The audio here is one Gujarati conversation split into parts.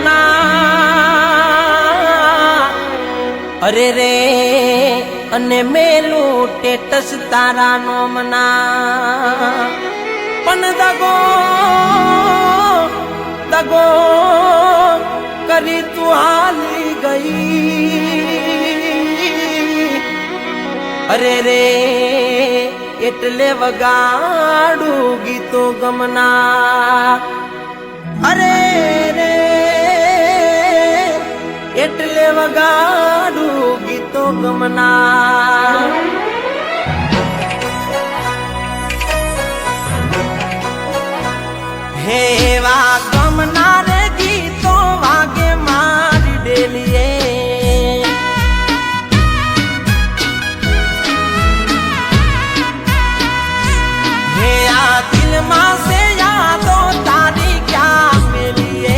ના અરે રે અને મેલું ટેટસ તારા નોમના પણ દગો કરી તું હાલી ગઈ અરે રે એટલે વગાડું ગીતો ગમના અરે રે એટલે વગાડું ગીતો ગમના હેવા ગમના રે ગીતો વાગે મારી ડેલીએ હે આ દિલમાં સે યાદો તારી ક્યાં મેલીએ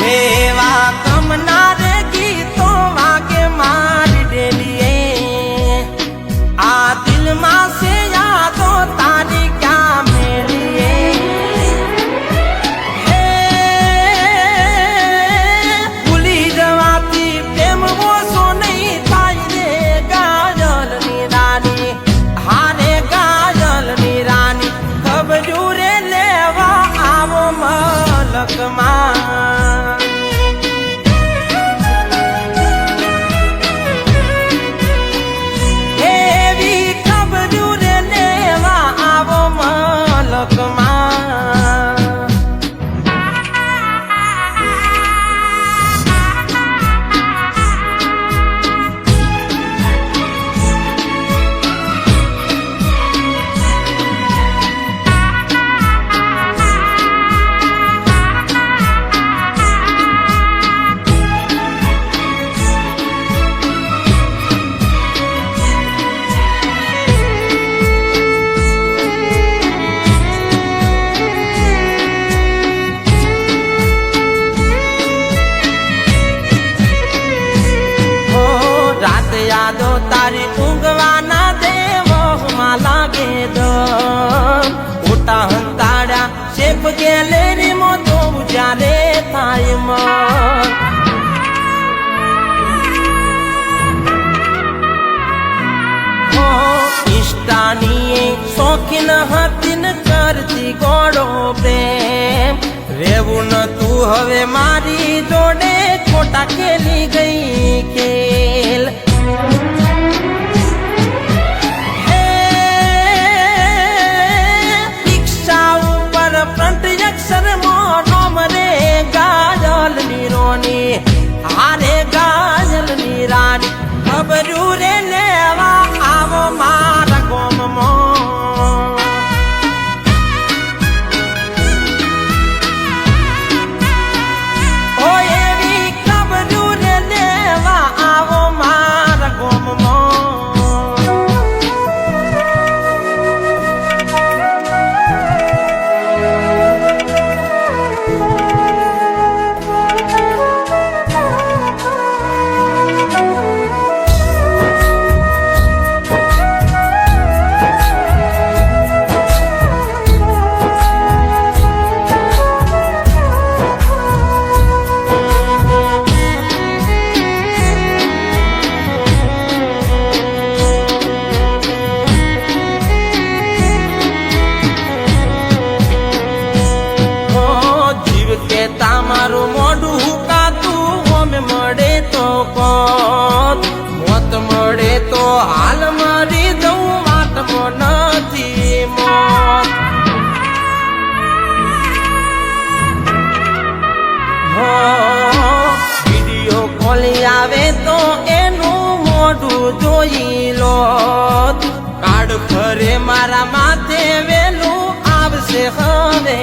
હેવા ગમના રે ગીતો વાગે મારી ડેલીએ આ દિલમાં સે યાદો તારી ક્યાં મેલીએ હે ભૂલી જવાથી પ્રેમ ઓછો નહીં થાય રે ગાજલની રાની હારે ગાજલની રાની ખબરું રે લેવા આવો મલકમાં યાદો તારી ઊંઘવાના દેવોમાં લાગે દો મોટા હંતાડ્યા શેપ ગેલેરી મો તો જ્યારે થાય મન ઇષ્ટાની શોખીન હતી ન કરતી ગોળો પ્રેમ રેવું ન તું હવે મારી જોડે ખોટા ખેલી ગઈ ખેલ દીક્ષા ઉપર ફ્રન્ટ અક્ષર મોનોમ રે ગાજલની રોની હારે ગાજલની રાની ખબરું રે લેવા આવો મારા ગોમમાં ઓ એવી ખબરું રે લેવા આવો મારા ગોમમાં તમારું મોઢું હુકાતું ઓમે મળે તો કોત મોત મળે તો હાલ મરી જવું વાતમાં નથી મોત વિડીયો કોલી આવે તો એનું મોઢું જોઈ લો કાર્ડ ફરે મારા માથે વેલું આવશે હવે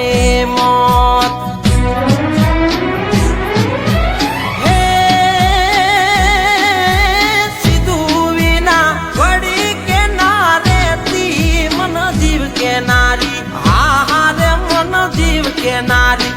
મોત નારી હા હારે મન જીવ કે નારી